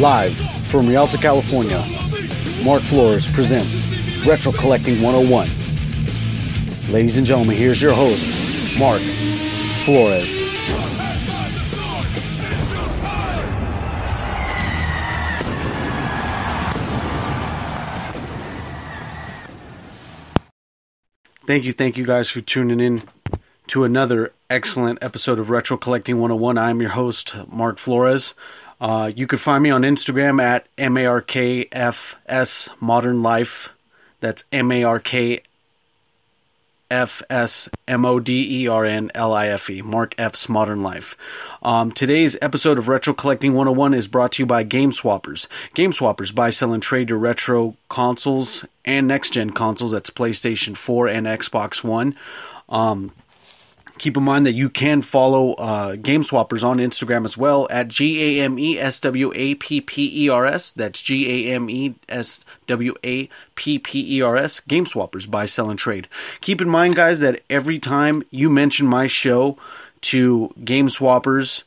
Live from Rialto, California, Mark Flores presents Retro Collecting 101. Ladies and gentlemen, here's your host, Mark Flores. Thank you guys for tuning in to another excellent episode of Retro Collecting 101. I'm your host, Mark Flores. You can find me on Instagram at MARKFS Modern Life. That's MARKFS MODERNLIFE, Mark F's Modern Life. Today's episode of Retro Collecting 101 is brought to you by Game Swappers. Game Swappers, buy, sell, and trade your retro consoles and next-gen consoles. That's PlayStation 4 and Xbox One. Keep in mind that you can follow Game Swappers on Instagram as well at GAMESWAPPERS. That's GAMESWAPPERS. Game Swappers, buy, sell, and trade. Keep in mind, guys, that every time you mention my show to Game Swappers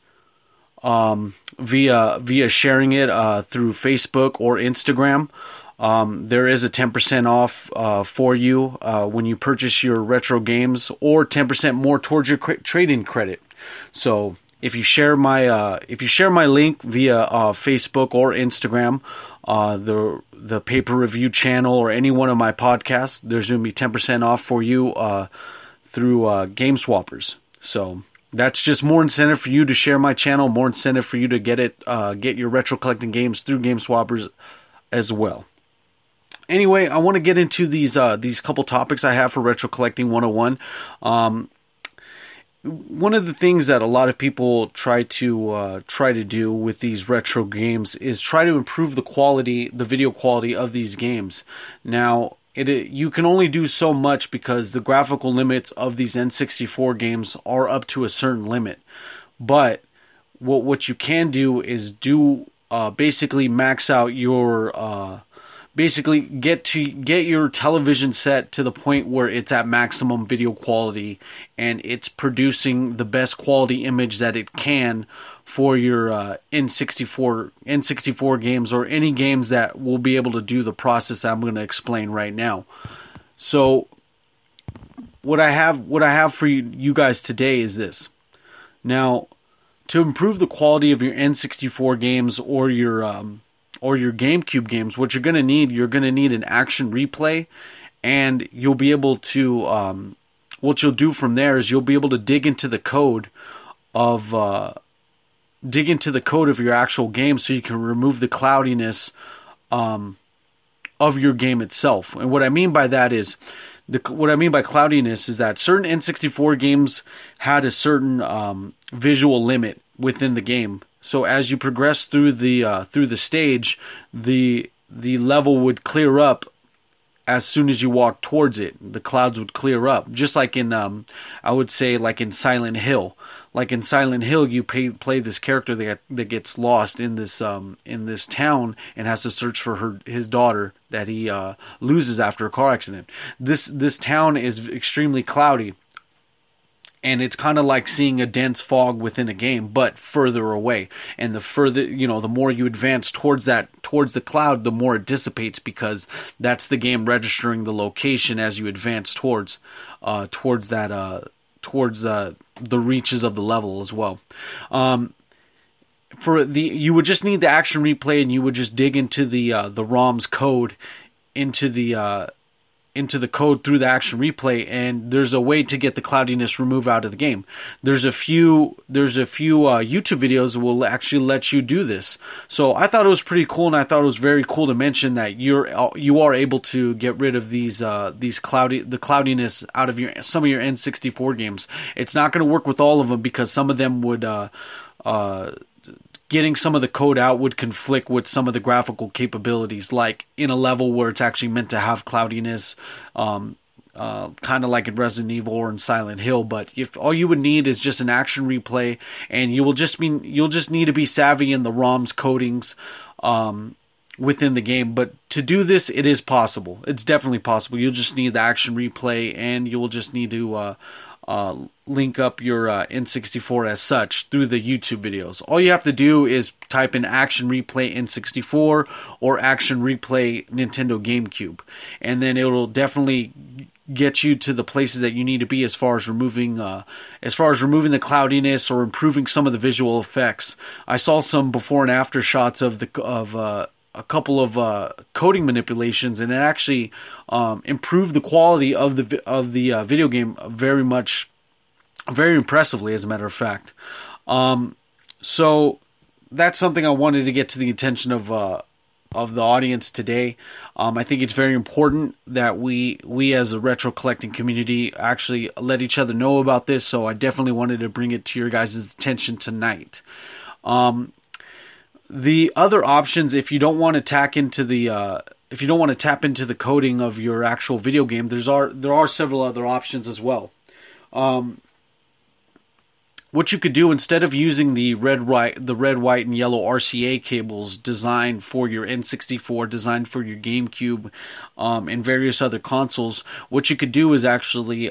via sharing it through Facebook or Instagram, there is a 10% off for you when you purchase your retro games, or 10% more towards your trade-in credit. So if you share my link via Facebook or Instagram, the Paper Review channel, or any one of my podcasts, there's going to be 10% off for you through Game Swappers. So that's just more incentive for you to share my channel, more incentive for you to get your retro collecting games through Game Swappers as well. Anyway, I want to get into these couple topics I have for Retro Collecting 101. One of the things that a lot of people try to do with these retro games is try to improve the video quality of these games. Now, you can only do so much because the graphical limits of these N64 games are up to a certain limit. But what you can do is basically max out your basically get your television set to the point where it's at maximum video quality and it's producing the best quality image that it can for your N64 games, or any games that will be able to do the process I'm going to explain right now. So what I have for you guys today is this. Now, to improve the quality of your N64 games or your GameCube games, what you're going to need an action replay, and you'll be able to, what you'll do from there is you'll be able to dig into the code of your actual game, so you can remove the cloudiness of your game itself. And what I mean by that is, what I mean by cloudiness is that certain N64 games had a certain visual limit within the game. So as you progress through the stage, the level would clear up as soon as you walk towards it. The clouds would clear up, just like in I would say like in Silent Hill. Like in Silent Hill, you play this character that gets lost in this town and has to search for his daughter that he loses after a car accident. This town is extremely cloudy. And it's kind of like seeing a dense fog within a game, but further away. And the more you advance towards the cloud, the more it dissipates, because that's the game registering the location as you advance towards the reaches of the level as well. You would just need the action replay, and you would just dig into the ROM's code into the code through the action replay, and there's a way to get the cloudiness removed out of the game. There's a few YouTube videos that will actually let you do this. So I thought it was pretty cool, and I thought it was very cool to mention that you are able to get rid of the cloudiness out of some of your N64 games. It's not going to work with all of them, because some of them would getting some of the code out would conflict with some of the graphical capabilities, like in a level where it's actually meant to have cloudiness, kind of like in Resident Evil or in Silent Hill. But if all you would need is just an action replay, and you'll just need to be savvy in the ROM's codings within the game. But to do this, it is possible. It's definitely possible. You'll just need the action replay, and you will just need to link up your N64 as such through the YouTube videos. All you have to do is type in Action Replay N64 or Action Replay Nintendo GameCube, and then it'll definitely get you to the places that you need to be as far as removing the cloudiness or improving some of the visual effects. I saw some before and after shots of a couple of coding manipulations, and it actually improved the quality of the video game very impressively, as a matter of fact. So that's something I wanted to get to the attention of the audience today. I think it's very important that we as a retro collecting community actually let each other know about this. So I definitely wanted to bring it to your guys' attention tonight. The other options, if you don't want to tap into the coding of your actual video game, there are several other options as well. What you could do, instead of using the red, white, and yellow RCA cables designed for your N64, designed for your GameCube, and various other consoles, what you could do is actually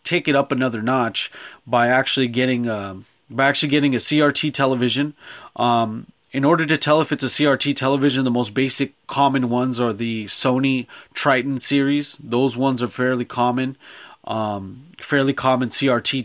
take it up another notch by actually getting a CRT television. In order to tell if it's a CRT television, the most basic common ones are the Sony Triton series. Those ones are fairly common CRT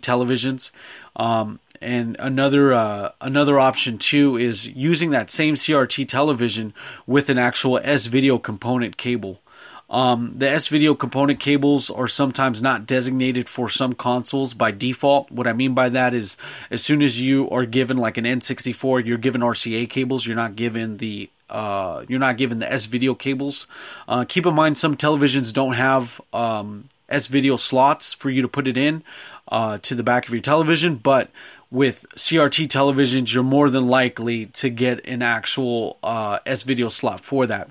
televisions. And another option too is using that same CRT television with an actual S-Video component cable. The S-Video component cables are sometimes not designated for some consoles by default. What I mean by that is, as soon as you are given like an N64, you're given RCA cables. You're not given the S-Video cables. Keep in mind, some televisions don't have S-Video slots for you to put it in to the back of your television, but with CRT televisions, you're more than likely to get an actual S-Video slot for that.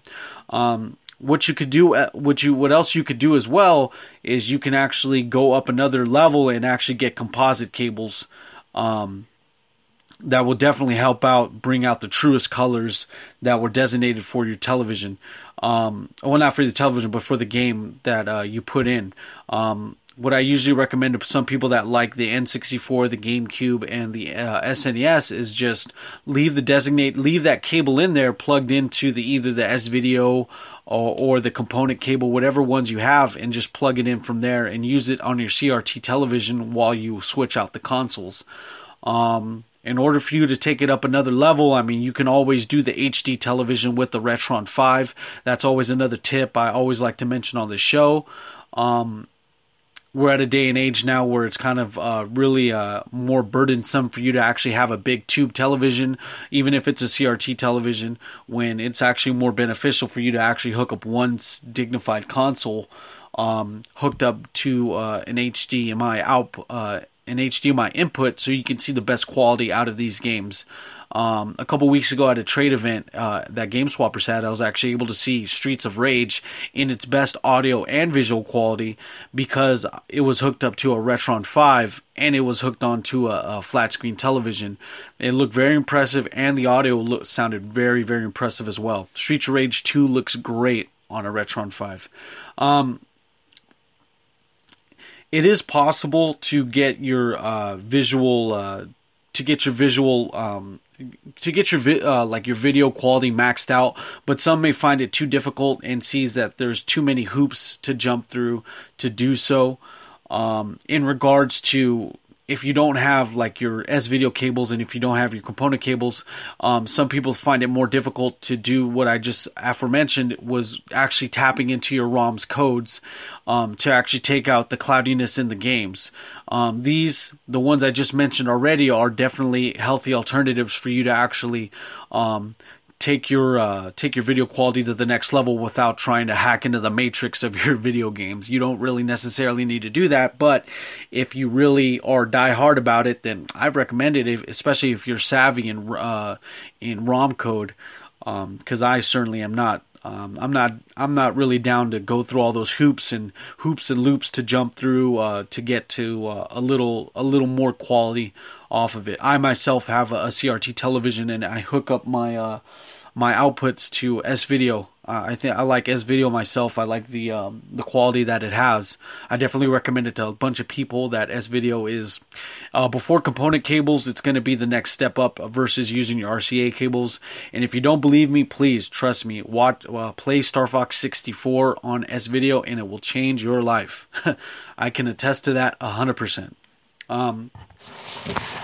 What you could do, what else you could do as well is you can actually go up another level and actually get composite cables that will definitely help out, bring out the truest colors that were designated for your television. Well, not for the television, but for the game that you put in. What I usually recommend to some people that like the N64, the GameCube, and the SNES is just leave that cable in there plugged into either the S-Video or the component cable, whatever ones you have, and just plug it in from there and use it on your CRT television while you switch out the consoles. In order for you to take it up another level, I mean, you can always do the HD television with the Retron 5. That's always another tip I always like to mention on the show. We're at a day and age now where it's kind of really more burdensome for you to actually have a big tube television, even if it's a CRT television, when it's actually more beneficial for you to actually hook up one dignified console hooked up to an HDMI input, so you can see the best quality out of these games. A couple weeks ago at a trade event that GameSwappers had, I was actually able to see Streets of Rage in its best audio and visual quality because it was hooked up to a Retron 5 and it was hooked onto a flat screen television. It looked very impressive, and the audio sounded very, very impressive as well. Streets of Rage 2 looks great on a Retron 5. It is possible to get your visual your video quality maxed out, but some may find it too difficult and sees that there's too many hoops to jump through to do so. In regards to if you don't have like your S-Video cables and if you don't have your component cables, some people find it more difficult to do what I just aforementioned, was actually tapping into your ROM's codes to actually take out the cloudiness in the games. The ones I just mentioned already, are definitely healthy alternatives for you to actually take your video quality to the next level without trying to hack into the matrix of your video games. You don't really necessarily need to do that, but if you really are die hard about it, then I recommend it, especially if you're savvy in ROM code, because I certainly am not. I'm not really down to go through all those hoops and loops to jump through to get to a little more quality off of it. I myself have a CRT television, and I hook up my my outputs to S Video. I think I like S Video myself. I like the quality that it has. I definitely recommend it to a bunch of people. That S Video is before component cables. It's going to be the next step up versus using your RCA cables. And if you don't believe me, please trust me. Play Star Fox 64 on S Video, and it will change your life. I can attest to that 100%.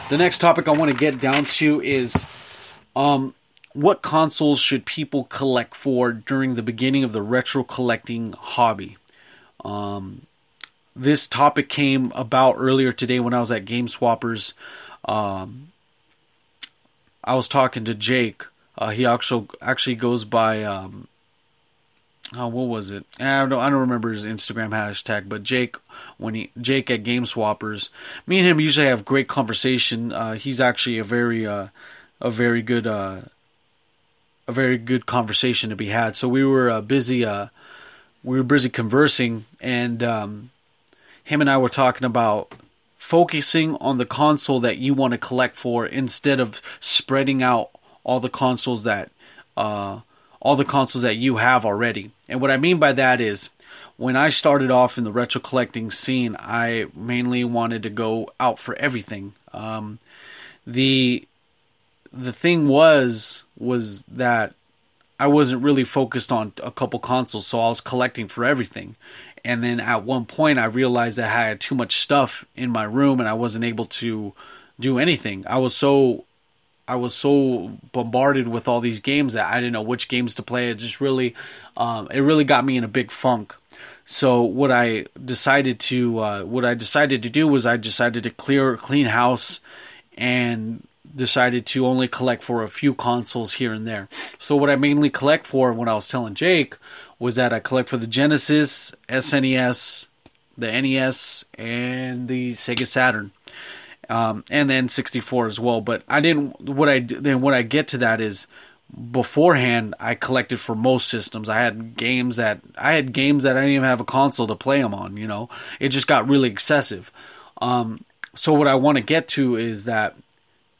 The next topic I want to get down to is what consoles should people collect for during the beginning of the retro collecting hobby? This topic came about earlier today when I was at Game Swappers. I was talking to Jake. He actually goes by what was it? I don't remember his Instagram hashtag, but Jake at Game Swappers. Me and him usually have great conversation. He's actually a very good conversation to be had. So we were busy conversing, and him and I were talking about focusing on the console that you want to collect for instead of spreading out all the consoles that you have already. And what I mean by that is, when I started off in the retro collecting scene, I mainly wanted to go out for everything. The thing was that I wasn't really focused on a couple consoles, so I was collecting for everything. And then at one point I realized that I had too much stuff in my room and I wasn't able to do anything. I was so bombarded with all these games that I didn't know which games to play. It just really got me in a big funk. So what I decided to do was I decided to clean house and decided to only collect for a few consoles here and there. So what I mainly collect for, when I was telling Jake, was that I collect for the Genesis, SNES, the NES, and the Sega Saturn, and the N64 as well. But what I get to that is, beforehand I collected for most systems. I had games that I didn't even have a console to play them on. It just got really excessive. So what I want to get to is that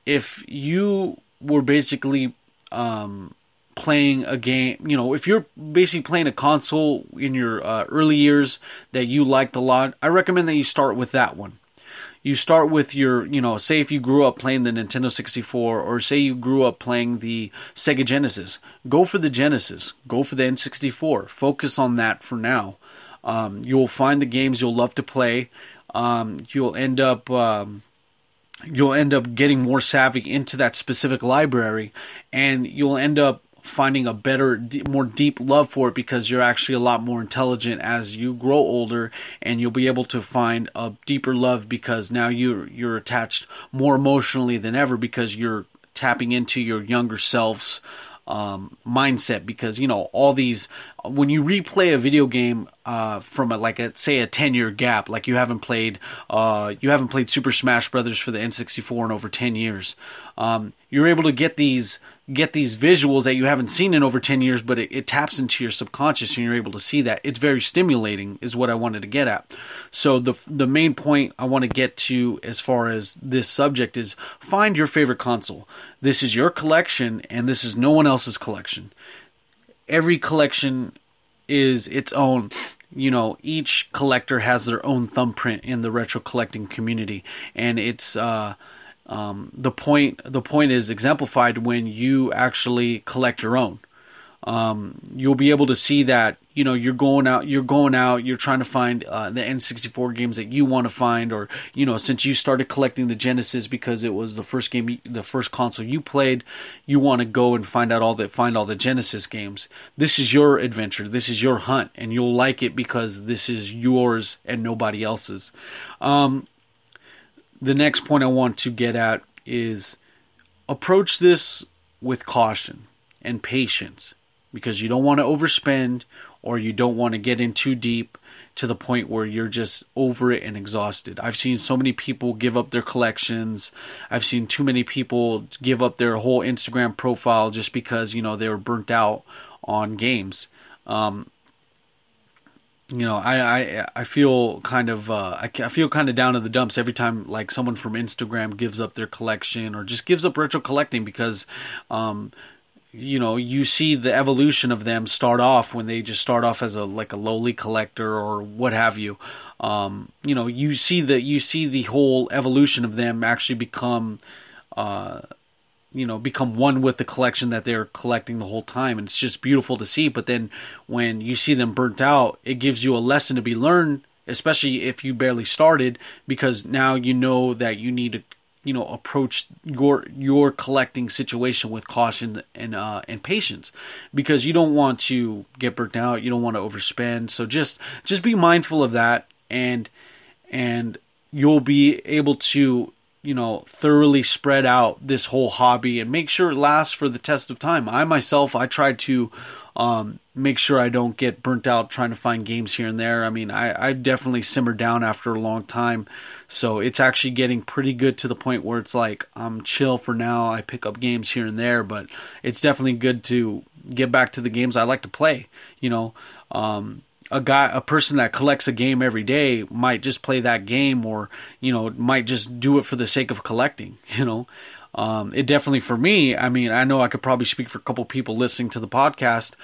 if you were basically playing a game, if you're basically playing a console in your early years that you liked a lot, I recommend that you start with that one. You start with your, say if you grew up playing the Nintendo 64, or say you grew up playing the Sega Genesis, go for the Genesis, go for the N64, focus on that for now. You'll find the games you'll love to play. You'll end up getting more savvy into that specific library, and you'll end up finding a better, more deep love for it, because you're actually a lot more intelligent as you grow older, and you'll be able to find a deeper love because now you're attached more emotionally than ever, because you're tapping into your younger self's mindset. Because all these, when you replay a video game from a 10-year gap, like you haven't played Super Smash Brothers for the N64 in over 10 years, you're able to get these visuals that you haven't seen in over 10 years, but it taps into your subconscious and you're able to see that. It's very stimulating, is what I wanted to get at. So the main point I want to get to as far as this subject is, find your favorite console. This is your collection, and this is no one else's collection. Every collection is its own. Each collector has their own thumbprint in the retro collecting community, and it's the point is exemplified when you actually collect your own. You'll be able to see that you're going out, you're trying to find the N64 games that you want to find, or since you started collecting the Genesis because it was the first console you played, you want to go and find all the Genesis games. This is your adventure, this is your hunt, and you'll like it because this is yours and nobody else's. The next point I want to get at is, approach this with caution and patience, because you don't want to overspend, or you don't want to get in too deep to the point where you're just over it and exhausted. I've seen so many people give up their collections. I've seen too many people give up their whole Instagram profile just because, they were burnt out on games. I feel kind of down in the dumps every time like someone from Instagram gives up their collection or just gives up retro collecting, because you see the evolution of them start off when they just start off as a lowly collector or what have you. You see the whole evolution of them actually become one with the collection that they're collecting the whole time, and it's just beautiful to see. But then when you see them burnt out, it gives you a lesson to be learned, especially if you barely started, because now you know that you need to approach your collecting situation with caution and patience, because you don't want to get burnt out, you don't want to overspend. So just be mindful of that, and you'll be able to thoroughly spread out this whole hobby and make sure it lasts for the test of time. I tried to make sure I don't get burnt out trying to find games here and there. I mean, I've definitely simmered down after a long time, so it's actually getting pretty good to the point where it's like I'm chill for now. I pick up games here and there, but it's definitely good to get back to the games I like to play. A person that collects a game every day might just play that game, or might just do it for the sake of collecting. It definitely, for me, I mean, I know I could probably speak for a couple people listening to the podcast.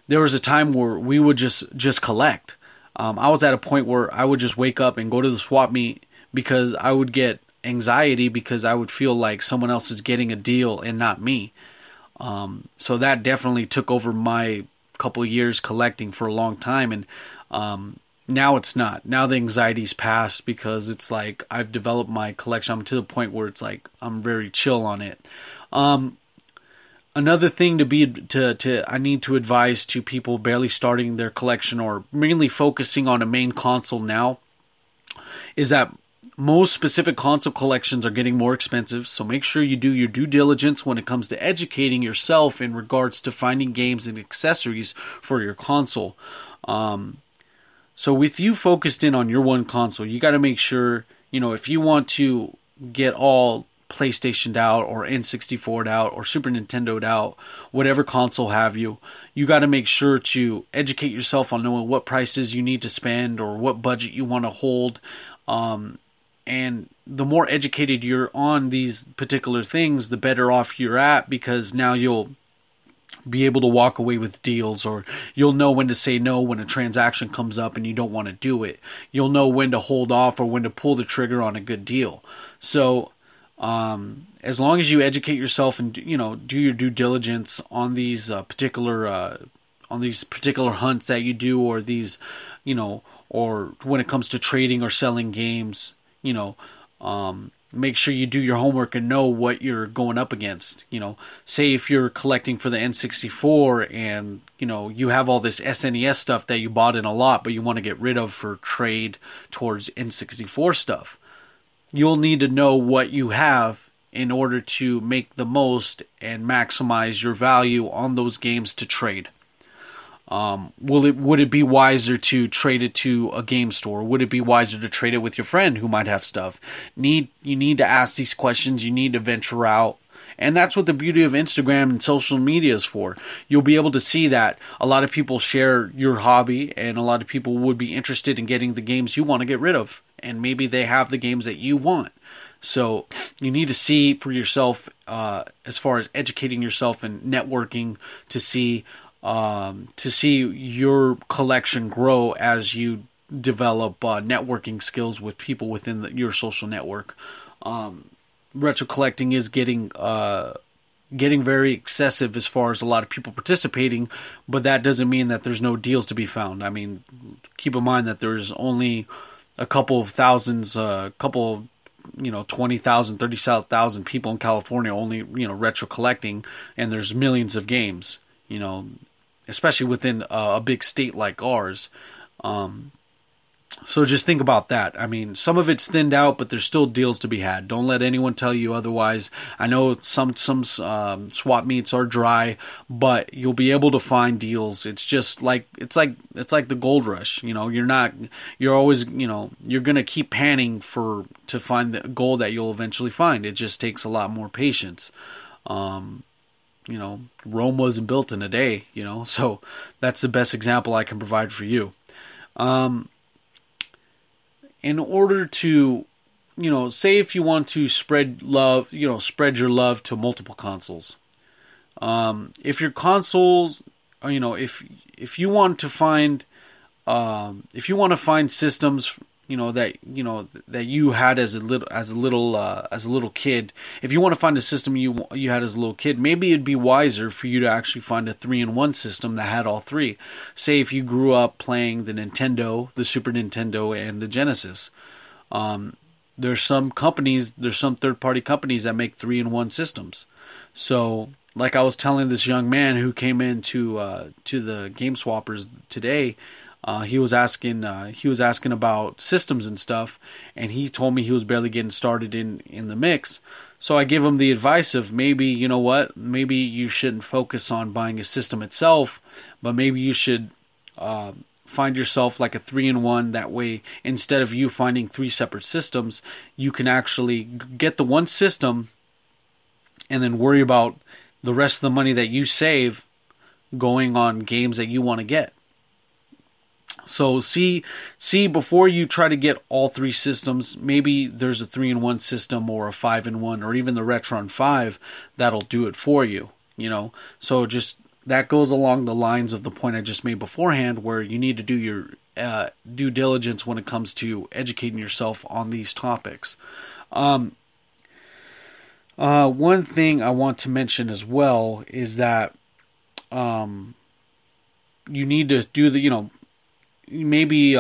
There was a time where we would just collect. I was at a point where I would just wake up and go to the swap meet because I would get anxiety because I would feel like someone else is getting a deal and not me. So that definitely took over my couple of years collecting for a long time, and now it's not. Now the anxiety's passed because it's like I've developed my collection. I'm to the point where it's like I'm very chill on it. Another thing I need to advise to people barely starting their collection or mainly focusing on a main console now is that most specific console collections are getting more expensive, so make sure you do your due diligence when it comes to educating yourself in regards to finding games and accessories for your console. So with you focused in on your one console, you got to make sure, if you want to get all PlayStationed out or N64'd out or Super Nintendo'd out, whatever console have you, you got to make sure to educate yourself on knowing what prices you need to spend or what budget you want to hold. And the more educated you're on these particular things, the better off you're at, because now you'll be able to walk away with deals, or you'll know when to say no when a transaction comes up and you don't want to do it. You'll know when to hold off or when to pull the trigger on a good deal. So as long as you educate yourself and do your due diligence on these particular hunts that you do, or these or when it comes to trading or selling games, make sure you do your homework and know what you're going up against. Say if you're collecting for the N64 and, you have all this SNES stuff that you bought in a lot, but you want to get rid of for trade towards N64 stuff. You'll need to know what you have in order to make the most and maximize your value on those games to trade. Would it be wiser to trade it to a game store? Would it be wiser to trade it with your friend who might have stuff? You need to ask these questions. You need to venture out. And that's what the beauty of Instagram and social media is for. You'll be able to see that a lot of people share your hobby, and a lot of people would be interested in getting the games you want to get rid of. And maybe they have the games that you want. So you need to see for yourself, as far as educating yourself and networking, to see your collection grow as you develop networking skills with people within your social network. Retro collecting is getting very excessive as far as a lot of people participating, but that doesn't mean that there's no deals to be found. I mean, keep in mind that there's only a couple of thousands, 20,000, 30,000 people in California only, retro collecting, and there's millions of games, especially within a big state like ours. So just think about that. I mean, some of it's thinned out, but there's still deals to be had. Don't let anyone tell you otherwise. I know some swap meets are dry, but you'll be able to find deals. It's just like it's like the gold rush. You're always you're gonna keep panning to find the gold that you'll eventually find. It just takes a lot more patience. Rome wasn't built in a day. So that's the best example I can provide for you. In order to, say if you want to spread your love to multiple consoles, If your consoles, if you want to find systems, that you had as a little kid. If you want to find a system you had as a little kid, maybe it'd be wiser for you to actually find a 3-in-1 system that had all three. Say if you grew up playing the Nintendo, the Super Nintendo, and the Genesis. There's some third-party companies that make 3-in-1 systems. So, like I was telling this young man who came into to the Game Swappers today. He was asking about systems and stuff, and he told me he was barely getting started in the mix. So I give him the advice of maybe you shouldn't focus on buying a system itself, but maybe you should find yourself like a 3-in-1. That way, instead of you finding 3 separate systems, you can actually get the one system and then worry about the rest of the money that you save going on games that you want to get. So see before you try to get all 3 systems, maybe there's a 3-in-1 system or a 5-in-1 or even the Retron 5 that'll do it for you, So just that goes along the lines of the point I just made beforehand, where you need to do your due diligence when it comes to educating yourself on these topics. One thing I want to mention as well is that you need to do maybe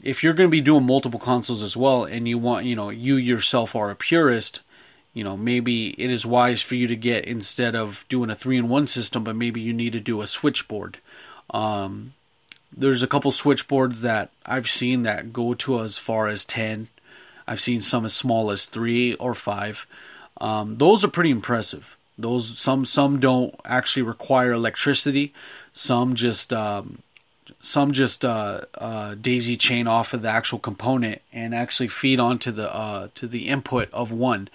if you're going to be doing multiple consoles as well, and you want, you yourself are a purist, maybe it is wise for you to get, instead of doing a 3-in-1 system, but maybe you need to do a switchboard. There's a couple switchboards that I've seen that go to as far as 10. I've seen some as small as 3 or 5. Those are pretty impressive. Some don't actually require electricity. Some just daisy chain off of the actual component and actually feed onto the input of one.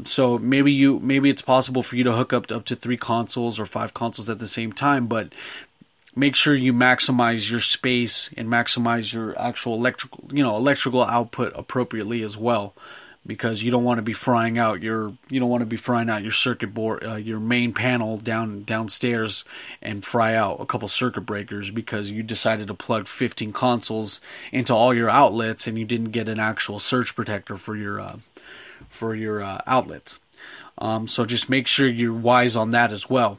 So maybe it's possible for you to hook up to 3 consoles or 5 consoles at the same time, but make sure you maximize your space and maximize your actual electrical output appropriately as well, because you don't want to be frying out your circuit board, your main panel downstairs, and fry out a couple circuit breakers because you decided to plug 15 consoles into all your outlets and you didn't get an actual surge protector for your outlets. So just make sure you're wise on that as well.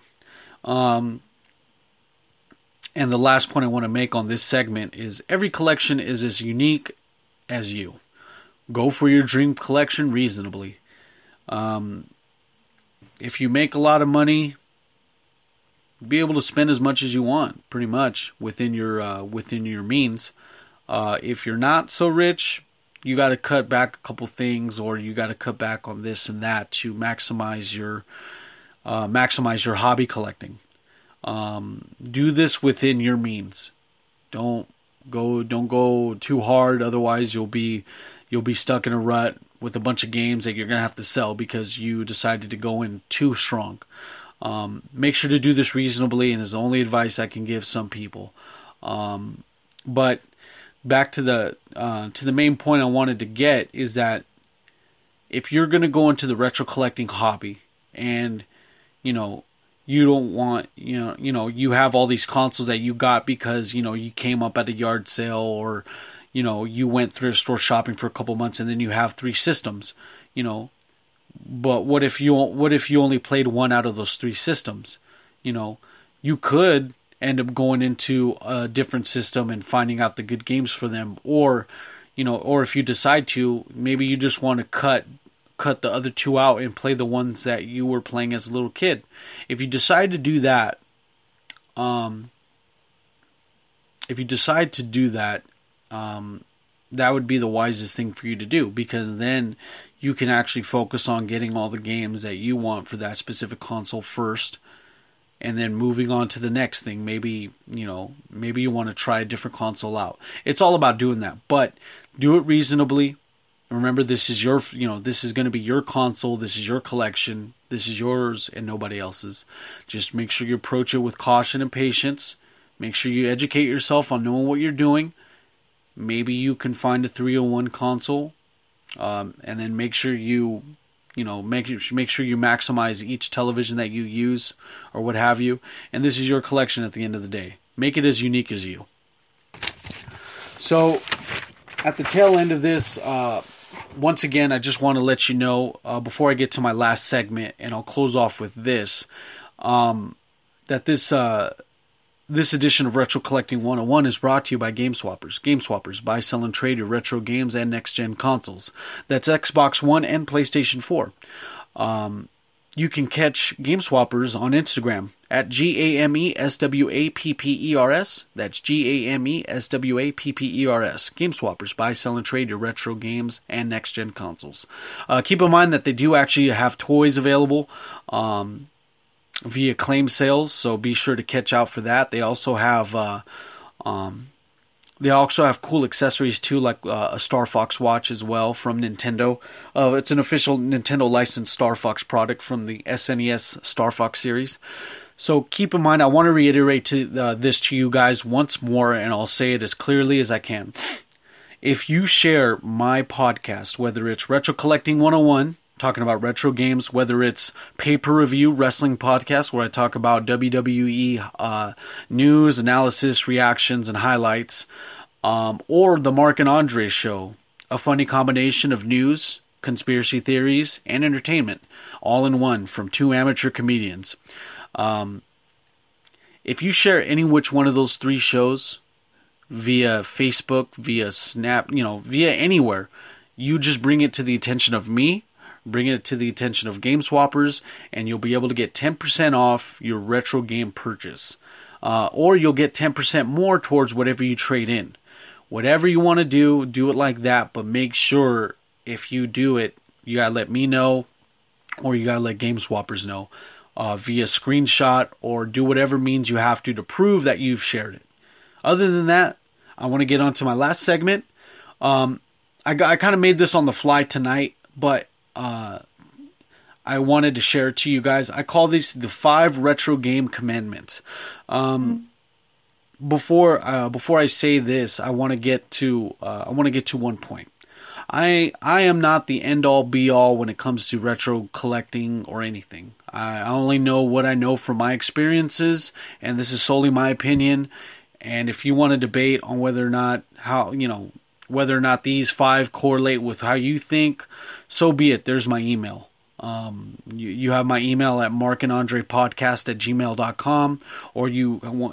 And the last point I want to make on this segment is every collection is as unique as you. Go for your dream collection reasonably. If you make a lot of money, be able to spend as much as you want, pretty much within your means. If you're not so rich, you got to cut back a couple things, or you got to cut back on this and that to maximize your hobby collecting. Do this within your means. Don't go too hard, otherwise you'll be stuck in a rut with a bunch of games that you're going to have to sell because you decided to go in too strong. Make sure to do this reasonably, and is the only advice I can give some people. But back to the main point I wanted to get is that if you're going to go into the retro collecting hobby, and you don't want, you have all these consoles that you got because you came up at a yard sale, or you went thrift store shopping for a couple months, and then you have 3 systems, But what if you only played one out of those 3 systems? You could end up going into a different system and finding out the good games for them, or if you decide to, maybe you just want to cut the other 2 out and play the ones that you were playing as a little kid. If you decide to do that, that would be the wisest thing for you to do, because then you can actually focus on getting all the games that you want for that specific console first, and then moving on to the next thing. Maybe you want to try a different console out. It's all about doing that, but do it reasonably. Remember, this is this is going to be your console, this is your collection, this is yours and nobody else's. Just make sure you approach it with caution and patience. Make sure you educate yourself on knowing what you're doing. Maybe you can find a 3-in-1 console, and then make sure you make sure you maximize each television that you use or what have you. And this is your collection at the end of the day. Make it as unique as you. So, at the tail end of this, once again, I just want to let you know, before I get to my last segment, and I'll close off with this, that this edition of Retro Collecting 101 is brought to you by GameSwappers. GameSwappers, buy, sell, and trade your retro games and next-gen consoles. That's Xbox One and PlayStation 4. You can catch GameSwappers on Instagram at GAMESWAPPERS. That's GAMESWAPPERS. GameSwappers, buy, sell, and trade your retro games and next-gen consoles. Keep in mind that they do actually have toys available via claim sales, so be sure to catch out for that. They also have cool accessories too, like a Star Fox watch as well from Nintendo. It's an official Nintendo licensed Star Fox product from the SNES Star Fox series. So keep in mind, I want to reiterate this to you guys once more, and I'll say it as clearly as I can. If you share my podcast, whether it's Retro Collecting 101, talking about retro games, whether it's pay-per-review wrestling podcast where I talk about WWE news, analysis, reactions, and highlights, or the Mark and Andre show, a funny combination of news, conspiracy theories, and entertainment, all in one from two amateur comedians. If you share any which one of those three shows via Facebook, via Snap, via anywhere, you just bring it to the attention of me, bring it to the attention of GameSwappers, and you'll be able to get 10% off your retro game purchase. Or you'll get 10% more towards whatever you trade in. Whatever you want to do it like that, but make sure if you do it, you gotta let me know, or you gotta let GameSwappers know via screenshot, or do whatever means you have to prove that you've shared it. Other than that, I want to get on to my last segment. I kind of made this on the fly tonight, but I wanted to share it to you guys. I call these the 5 retro game commandments. Before I say this, I want to get to one point. I am not the end all be all when it comes to retro collecting or anything. I only know what I know from my experiences, and this is solely my opinion. And if you want to debate on whether or not these 5 correlate with how you think, so be it. There's my email. You have my email at markandandrepodcast@gmail.com, or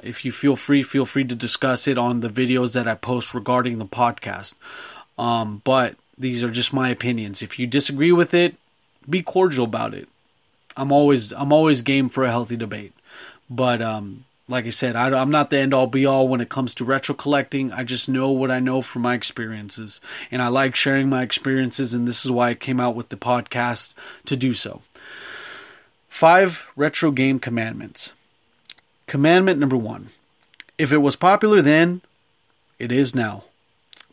if you feel free to discuss it on the videos that I post regarding the podcast. But these are just my opinions. If you disagree with it, be cordial about it. I'm always game for a healthy debate. But like I said, I'm not the end-all be-all when it comes to retro collecting. I just know what I know from my experiences. And I like sharing my experiences, and this is why I came out with the podcast to do so. 5 retro game commandments. Commandment number 1. If it was popular then, it is now.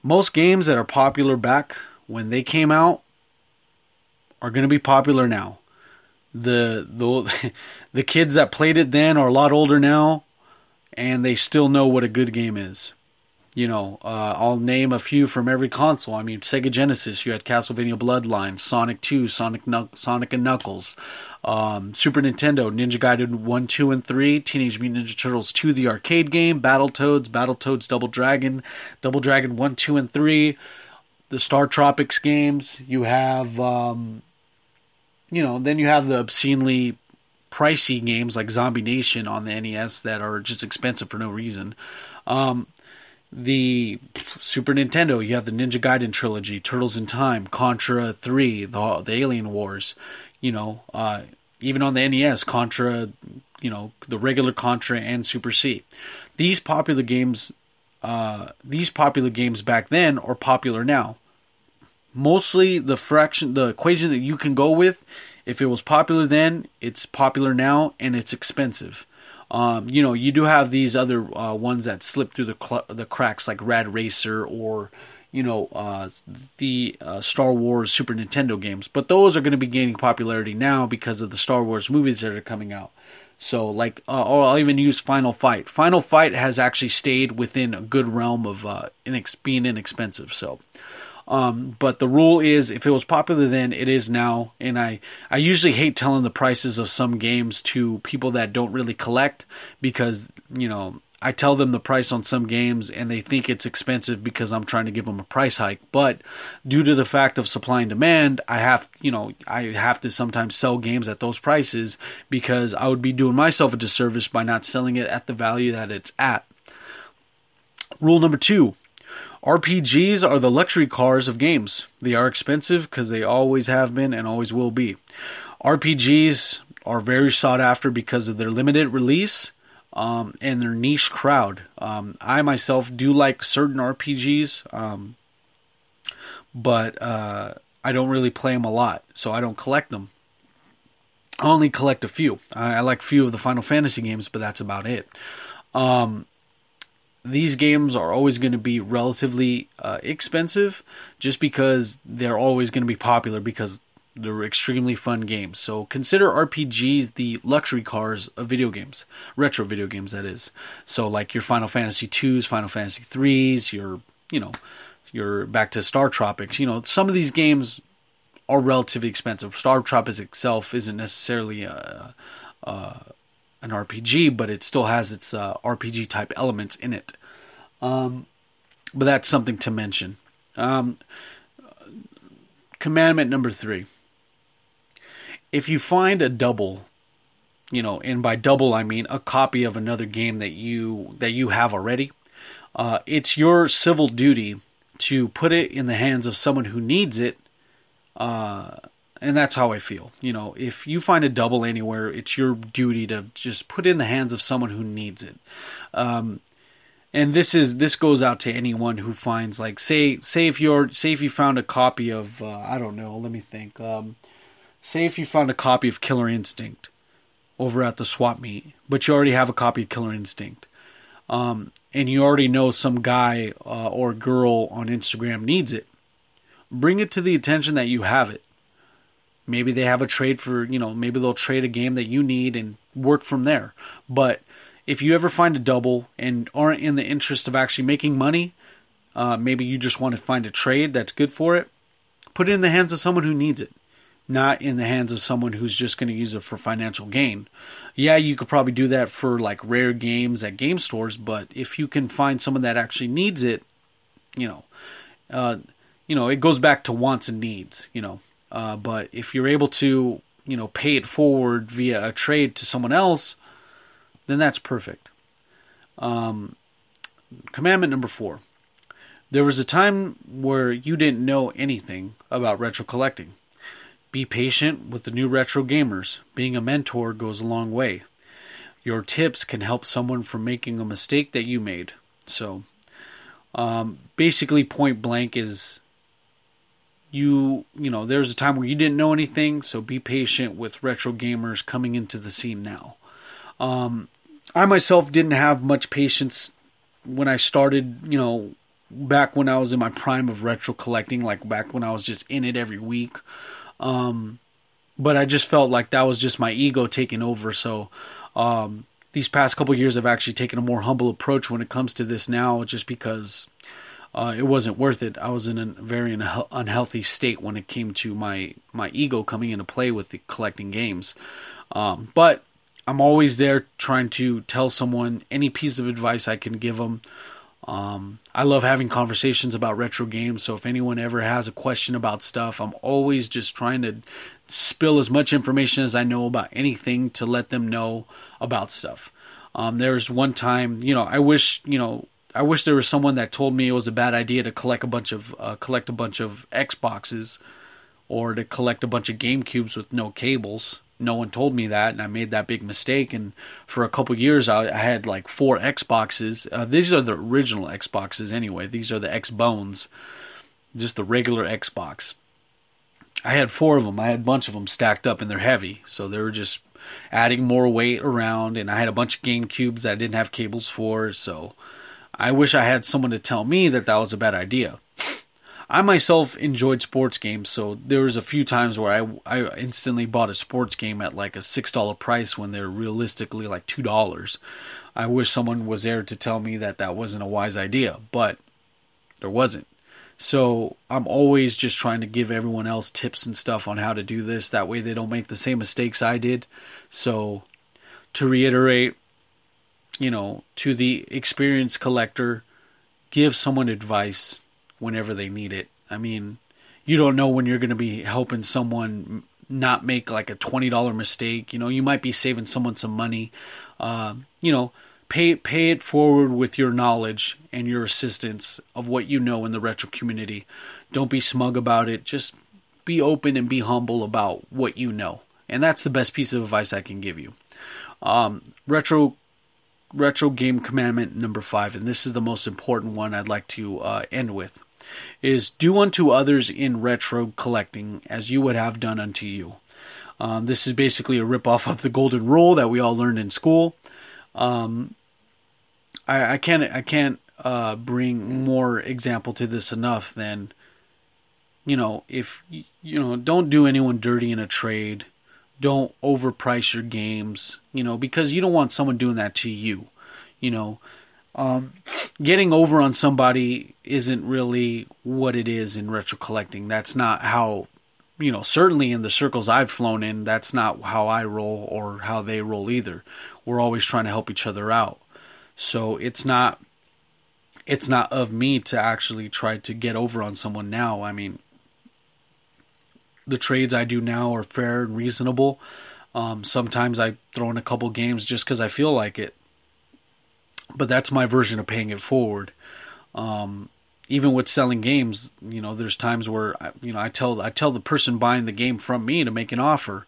Most games that are popular back when they came out are going to be popular now. The kids that played it then are a lot older now, and they still know what a good game is. I'll name a few from every console. I mean, Sega Genesis, you had Castlevania Bloodlines, Sonic 2, Sonic and Knuckles. Super Nintendo, Ninja Gaiden 1, 2, and 3, Teenage Mutant Ninja Turtles 2, the arcade game, Battletoads Double Dragon 1, 2, and 3, the Star Tropics games. You have then you have the obscenely pricey games like Zombie Nation on the NES that are just expensive for no reason. The Super Nintendo, you have the Ninja Gaiden trilogy, Turtles in Time, Contra 3, the Alien Wars. Even on the NES, Contra, the regular Contra and Super C. These popular games back then are popular now. Mostly the equation that you can go with, if it was popular then, it's popular now, and it's expensive. You do have these other ones that slip through the cracks, like Rad Racer or the Star Wars Super Nintendo games. But those are going to be gaining popularity now because of the Star Wars movies that are coming out. So, I'll even use Final Fight. Final Fight has actually stayed within a good realm of being inexpensive. So, But the rule is, if it was popular then, it is now. And I usually hate telling the prices of some games to people that don't really collect, because, I tell them the price on some games and they think it's expensive because I'm trying to give them a price hike. But due to the fact of supply and demand, I have to sometimes sell games at those prices, because I would be doing myself a disservice by not selling it at the value that it's at. Rule number 2. RPGs are the luxury cars of games. They are expensive because they always have been and always will be. RPGs are very sought after because of their limited release, and their niche crowd. I myself do like certain RPGs, but I don't really play them a lot, so I don't collect them. I only collect a few. I like a few of the Final Fantasy games, but that's about it. These games are always going to be relatively expensive, just because they're always going to be popular, because they're extremely fun games. So consider RPGs the luxury cars of video games, retro video games, that is. So like your Final Fantasy 2s, Final Fantasy 3s, your back to Star Tropics. Some of these games are relatively expensive. Star Tropics itself isn't necessarily an RPG, but it still has its RPG type elements in it. But that's something to mention. Commandment number 3. If you find a double, and by double I mean a copy of another game that you have already, it's your civil duty to put it in the hands of someone who needs it. And that's how I feel. If you find a double anywhere, it's your duty to just put it in the hands of someone who needs it. And this goes out to anyone who finds, like, say if you found a copy of I don't know, let me think. Say if you found a copy of Killer Instinct over at the swap meet, but you already have a copy of Killer Instinct, and you already know some guy or girl on Instagram needs it. Bring it to the attention that you have it. Maybe they have a trade for, maybe they'll trade a game that you need and work from there. But if you ever find a double and aren't in the interest of actually making money, maybe you just want to find a trade that's good for it, put it in the hands of someone who needs it, not in the hands of someone who's just going to use it for financial gain. Yeah, you could probably do that for like rare games at game stores, but if you can find someone that actually needs it, it goes back to wants and needs, but if you're able to, pay it forward via a trade to someone else, then that's perfect. Commandment number 4. There was a time where you didn't know anything about retro collecting. Be patient with the new retro gamers. Being a mentor goes a long way. Your tips can help someone from making a mistake that you made. So, basically, point blank is, there's a time where you didn't know anything, so be patient with retro gamers coming into the scene now. I myself didn't have much patience when I started, back when I was in my prime of retro collecting, like back when I was just in it every week. But I just felt like that was just my ego taking over. So these past couple of years I've actually taken a more humble approach when it comes to this now, just because it wasn't worth it. I was in a very unhealthy state when it came to my ego coming into play with the collecting games. But I'm always there trying to tell someone any piece of advice I can give them. I love having conversations about retro games, so if anyone ever has a question about stuff, I'm always just trying to spill as much information as I know about anything to let them know about stuff. There's one time, I wish there was someone that told me it was a bad idea to collect a bunch of Xboxes or to collect a bunch of GameCubes with no cables. No one told me that, and I made that big mistake. And for a couple years, I had like 4 Xboxes. These are the original Xboxes anyway. These are the Xbones, just the regular Xbox. I had 4 of them. I had a bunch of them stacked up, and they're heavy, so they were just adding more weight around. And I had a bunch of GameCubes that I didn't have cables for, so I wish I had someone to tell me that was a bad idea. I myself enjoyed sports games, so there was a few times where I instantly bought a sports game at like a $6 price when they're realistically like $2. I wish someone was there to tell me that wasn't a wise idea, but there wasn't. So I'm always just trying to give everyone else tips and stuff on how to do this. That way they don't make the same mistakes I did. So to reiterate, to the experienced collector, give someone advice whenever they need it. I mean, you don't know when you're going to be helping someone not make like a $20 mistake. You might be saving someone some money. Pay it forward with your knowledge and your assistance of what you know in the retro community. Don't be smug about it. Just be open and be humble about what you know. And that's the best piece of advice I can give you. Retro game commandment number 5, and this is the most important one I'd like to end with, is do unto others in retro collecting as you would have done unto you. This is basically a ripoff of the golden rule that we all learned in school. I can't bring more example to this enough than, if don't do anyone dirty in a trade. Don't overprice your games, because you don't want someone doing that to you. Getting over on somebody isn't really what it is in retro collecting. That's not how, certainly in the circles I've flown in, that's not how I roll or how they roll either. We're always trying to help each other out. So it's not of me to actually try to get over on someone now. I mean, the trades I do now are fair and reasonable. Sometimes I throw in a couple games just because I feel like it. But that's my version of paying it forward. Even with selling games, there's times where I tell the person buying the game from me to make an offer.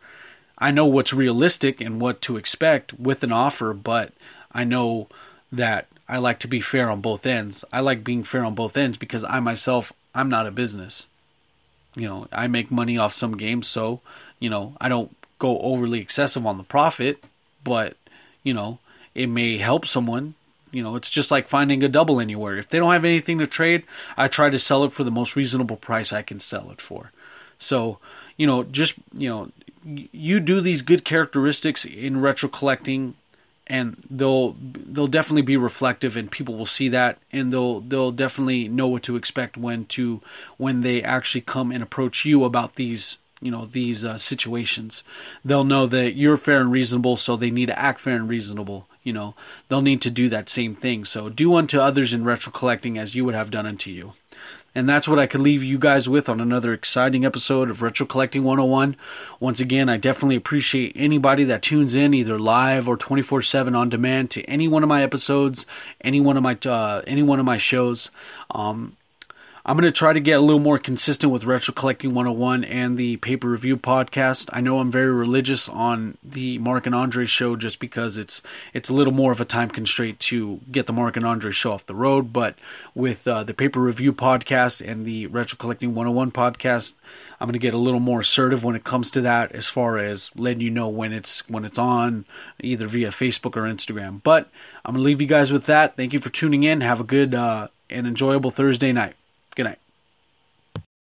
I know what's realistic and what to expect with an offer, but I know that I like to be fair on both ends. I like being fair on both ends because I'm not a business. I make money off some games, so, I don't go overly excessive on the profit, but, it may help someone. It's just like finding a double anywhere. If they don't have anything to trade, I try to sell it for the most reasonable price I can sell it for. So, you do these good characteristics in retro collecting, and they'll definitely be reflective, and people will see that, and they'll definitely know what to expect when they actually come and approach you about these situations. They'll know that you're fair and reasonable, so they need to act fair and reasonable. They'll need to do that same thing. So do unto others in retro collecting as you would have done unto you. And that's what I could leave you guys with on another exciting episode of Retro Collecting 101. Once again, I definitely appreciate anybody that tunes in either live or 24/7 on demand to any one of my episodes, any one of my shows. I'm going to try to get a little more consistent with Retro Collecting 101 and the Paper Review podcast. I know I'm very religious on the Mark and Andre show just because it's a little more of a time constraint to get the Mark and Andre show off the road. But with the Paper Review podcast and the Retro Collecting 101 podcast, I'm going to get a little more assertive when it comes to that, as far as letting you know when it's on, either via Facebook or Instagram. But I'm going to leave you guys with that. Thank you for tuning in. Have a good and enjoyable Thursday night. Good night.